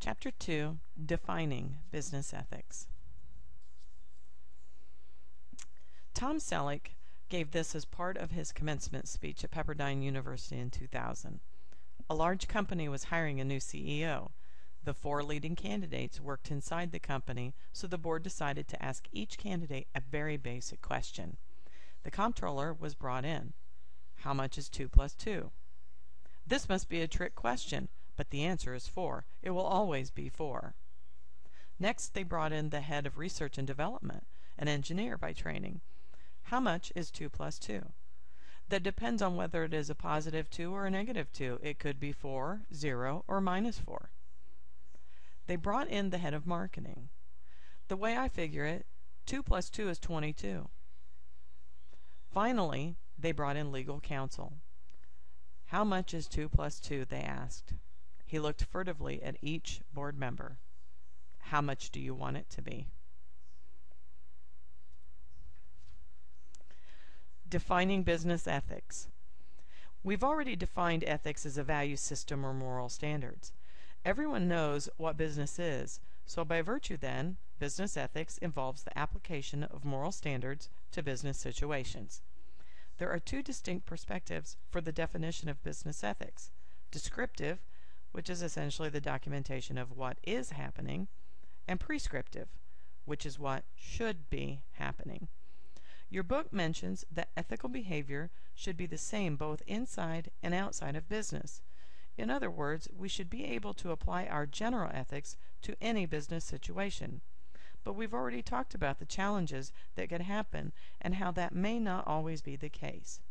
Chapter 2, Defining Business Ethics. Tom Selleck gave this as part of his commencement speech at Pepperdine University in 2000. A large company was hiring a new CEO. The 4 leading candidates worked inside the company, so the board decided to ask each candidate a very basic question. The comptroller was brought in. How much is 2 plus 2? This must be a trick question, but the answer is 4. It will always be 4. Next, they brought in the head of research and development, an engineer by training. How much is 2 plus 2? That depends on whether it is a positive 2 or a negative 2. It could be 4, 0, or minus 4. They brought in the head of marketing. The way I figure it, 2 plus 2 is 22. Finally, they brought in legal counsel. How much is 2 plus 2, they asked. He looked furtively at each board member. How much do you want it to be? Defining business ethics. We've already defined ethics as a value system or moral standards. Everyone knows what business is, so by virtue then, business ethics involves the application of moral standards to business situations. There are 2 distinct perspectives for the definition of business ethics. Descriptive, which is essentially the documentation of what is happening, and prescriptive, which is what should be happening. Your book mentions that ethical behavior should be the same both inside and outside of business. In other words, we should be able to apply our general ethics to any business situation. But we've already talked about the challenges that could happen and how that may not always be the case.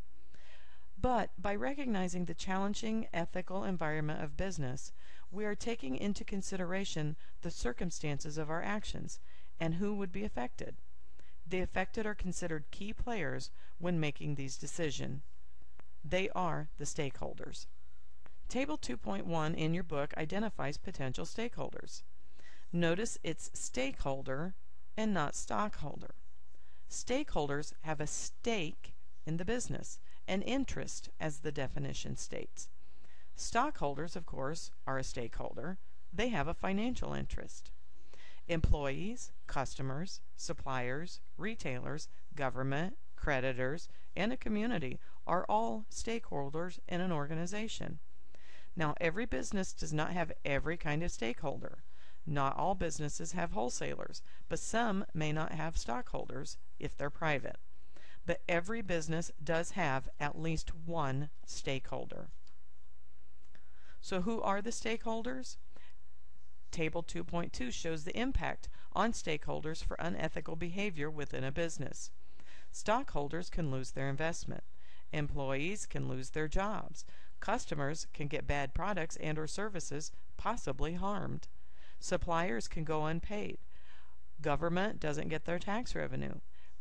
But by recognizing the challenging ethical environment of business, we are taking into consideration the circumstances of our actions and who would be affected. The affected are considered key players when making these decisions. They are the stakeholders. Table 2.1 in your book identifies potential stakeholders. Notice it's stakeholder and not stockholder. Stakeholders have a stake in the business, an interest, as the definition states. Stockholders, of course, are a stakeholder. They have a financial interest. Employees, customers, suppliers, retailers, government, creditors, and a community are all stakeholders in an organization. Now, every business does not have every kind of stakeholder. Not all businesses have wholesalers, but some may not have stockholders if they're private. But every business does have at least one stakeholder. So who are the stakeholders? Table 2.2 shows the impact on stakeholders for unethical behavior within a business. Stockholders can lose their investment. Employees can lose their jobs. Customers can get bad products and/or services, possibly harmed. Suppliers can go unpaid. Government doesn't get their tax revenue.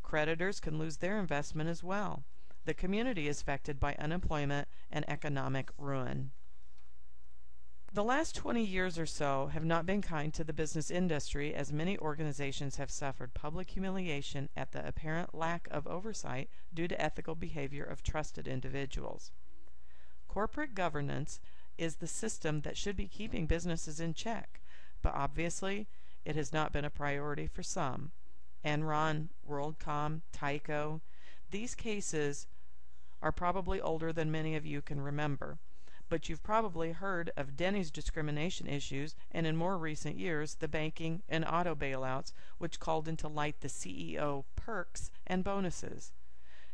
Creditors can lose their investment as well. The community is affected by unemployment and economic ruin. The last 20 years or so have not been kind to the business industry, as many organizations have suffered public humiliation at the apparent lack of oversight due to ethical behavior of trusted individuals. Corporate governance is the system that should be keeping businesses in check, but obviously it has not been a priority for some. Enron, WorldCom, Tyco, these cases are probably older than many of you can remember. But you've probably heard of Denny's discrimination issues, and in more recent years, the banking and auto bailouts, which called into light the CEO perks and bonuses.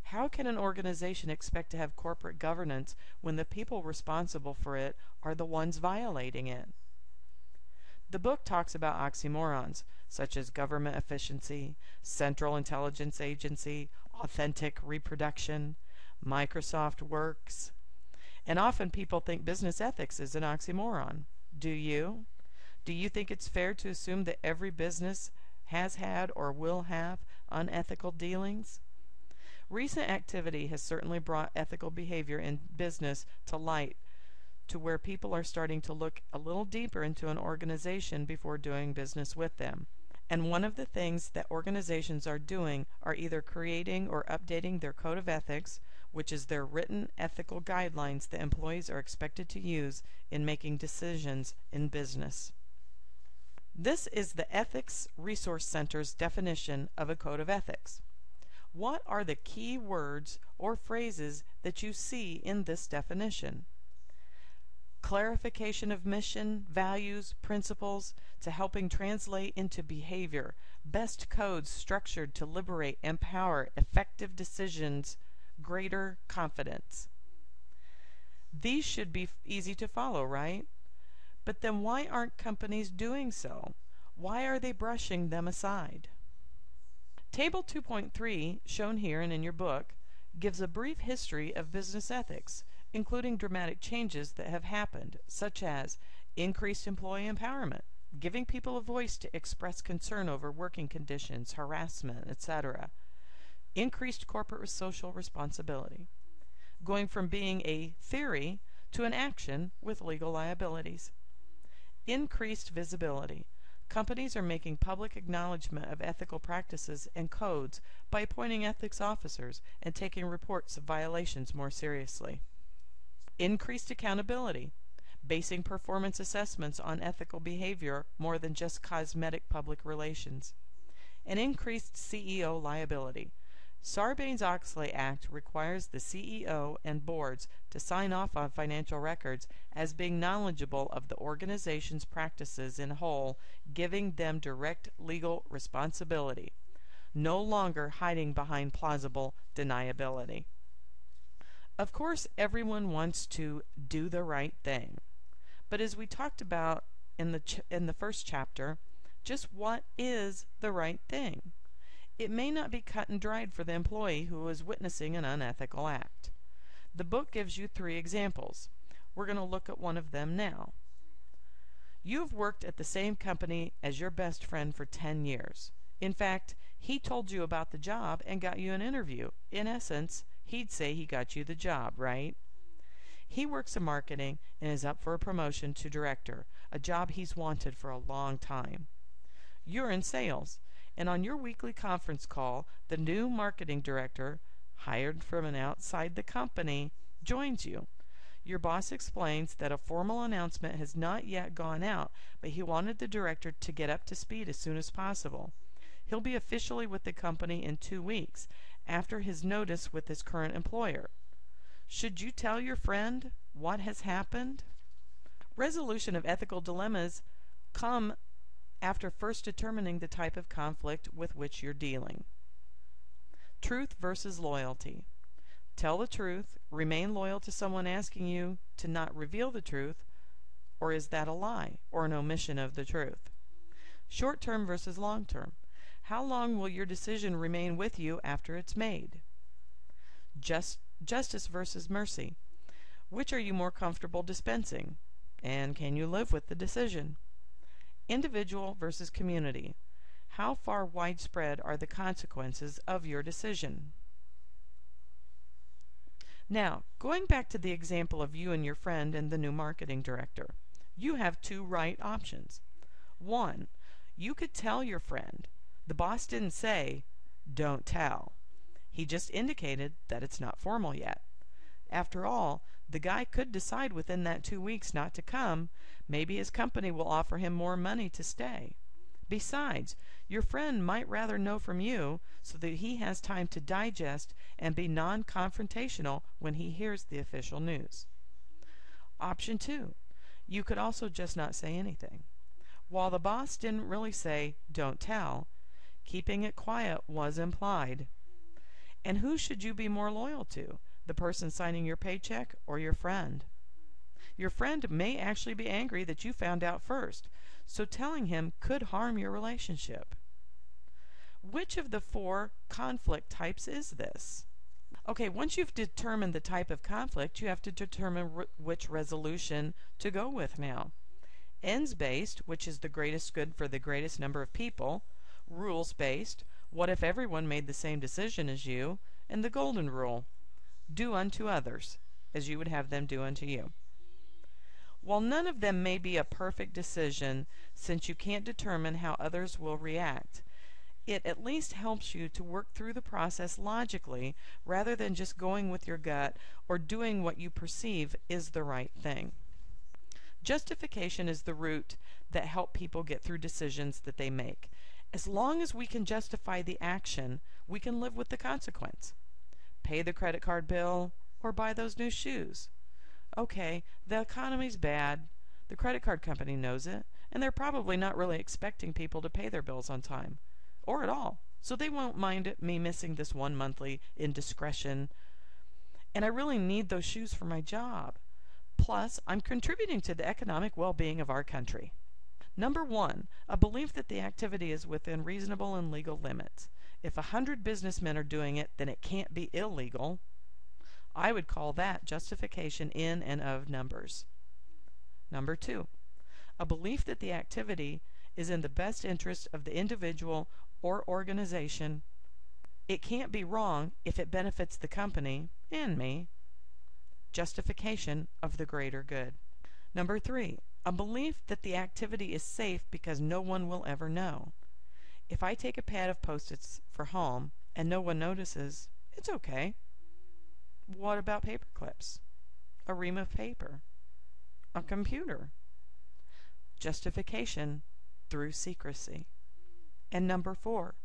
How can an organization expect to have corporate governance when the people responsible for it are the ones violating it? The book talks about oxymorons, such as government efficiency, Central Intelligence Agency, authentic reproduction, Microsoft Works. And often people think business ethics is an oxymoron. Do you? Do you think it's fair to assume that every business has had or will have unethical dealings? Recent activity has certainly brought ethical behavior in business to light, to where people are starting to look a little deeper into an organization before doing business with them. And one of the things that organizations are doing are either creating or updating their code of ethics, which is their written ethical guidelines that employees are expected to use in making decisions in business. This is the Ethics Resource Center's definition of a code of ethics. What are the key words or phrases that you see in this definition? Clarification of mission, values, principles to helping translate into behavior. Best codes structured to liberate, empower, effective decisions, greater confidence. These should be easy to follow, right? But then why aren't companies doing so? Why are they brushing them aside? Table 2.3, shown here and in your book, gives a brief history of business ethics, including dramatic changes that have happened, such as increased employee empowerment, giving people a voice to express concern over working conditions, harassment, etc., increased corporate social responsibility, going from being a theory to an action with legal liabilities. Increased visibility. Companies are making public acknowledgement of ethical practices and codes by appointing ethics officers and taking reports of violations more seriously. Increased accountability. Basing performance assessments on ethical behavior more than just cosmetic public relations. And increased CEO liability. Sarbanes-Oxley Act requires the CEO and boards to sign off on financial records as being knowledgeable of the organization's practices in whole, giving them direct legal responsibility, no longer hiding behind plausible deniability. Of course, everyone wants to do the right thing, but as we talked about in the first chapter, just what is the right thing? It may not be cut and dried for the employee who is witnessing an unethical act. The book gives you 3 examples. We're going to look at one of them now. You've worked at the same company as your best friend for 10 years. In fact, he told you about the job and got you an interview. In essence, he'd say he got you the job, right? He works in marketing and is up for a promotion to director, a job he's wanted for a long time. You're in sales, and on your weekly conference call, the new marketing director, hired from outside the company, joins you. Your boss explains that a formal announcement has not yet gone out, but he wanted the director to get up to speed as soon as possible. He'll be officially with the company in 2 weeks, after his notice with his current employer. Should you tell your friend what has happened? Resolution of ethical dilemmas come after first determining the type of conflict with which you're dealing. Truth versus loyalty. Tell the truth, remain loyal to someone asking you to not reveal the truth, or is that a lie or an omission of the truth? Short-term versus long-term. How long will your decision remain with you after it's made? Justice versus mercy. Which are you more comfortable dispensing? And can you live with the decision? Individual versus community. How far widespread are the consequences of your decision? Now, going back to the example of you and your friend and the new marketing director, you have 2 right options. 1, you could tell your friend. The boss didn't say, "Don't tell." He just indicated that it's not formal yet. After all, the guy could decide within that 2 weeks not to come. Maybe his company will offer him more money to stay. Besides, your friend might rather know from you so that he has time to digest and be non-confrontational when he hears the official news. Option 2. You could also just not say anything. While the boss didn't really say, "Don't tell," keeping it quiet was implied. And who should you be more loyal to? The person signing your paycheck or your friend? Your friend may actually be angry that you found out first, so telling him could harm your relationship. Which of the 4 conflict types is this? Okay, once you've determined the type of conflict, you have to determine which resolution to go with now. Ends-based, which is the greatest good for the greatest number of people. Rules-based, what if everyone made the same decision as you? And the golden rule, do unto others as you would have them do unto you. While none of them may be a perfect decision, since you can't determine how others will react, it at least helps you to work through the process logically rather than just going with your gut or doing what you perceive is the right thing. Justification is the route that helps people get through decisions that they make. As long as we can justify the action, we can live with the consequence. Pay the credit card bill or buy those new shoes. Okay, the economy's bad. The credit card company knows it, and they're probably not really expecting people to pay their bills on time, or at all. So they won't mind me missing this one monthly indiscretion. And I really need those shoes for my job. Plus, I'm contributing to the economic well-being of our country. Number 1, a belief that the activity is within reasonable and legal limits. If 100 businessmen are doing it, then it can't be illegal. I would call that justification in and of numbers. Number 2, a belief that the activity is in the best interest of the individual or organization. It can't be wrong if it benefits the company and me. Justification of the greater good. Number 3, a belief that the activity is safe because no one will ever know. If I take a pad of Post-its for home and no one notices, it's okay. What about paper clips? A ream of paper? A computer? Justification through secrecy. And number 4,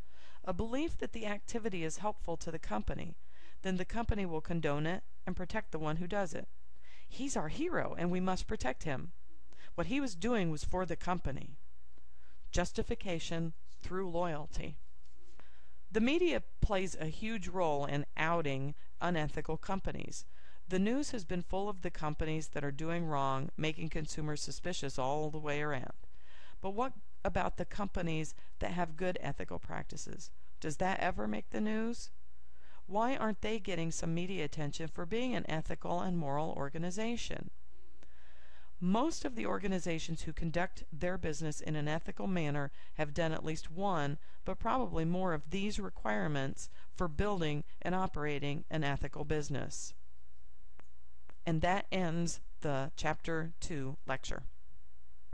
a belief that the activity is helpful to the company. Then the company will condone it and protect the one who does it. He's our hero and we must protect him. What he was doing was for the company. Justification through loyalty. The media plays a huge role in outing unethical companies. The news has been full of the companies that are doing wrong, making consumers suspicious all the way around. But what about the companies that have good ethical practices? Does that ever make the news? Why aren't they getting some media attention for being an ethical and moral organization? Most of the organizations who conduct their business in an ethical manner have done at least one, but probably more of these requirements for building and operating an ethical business. And that ends the Chapter 2 lecture.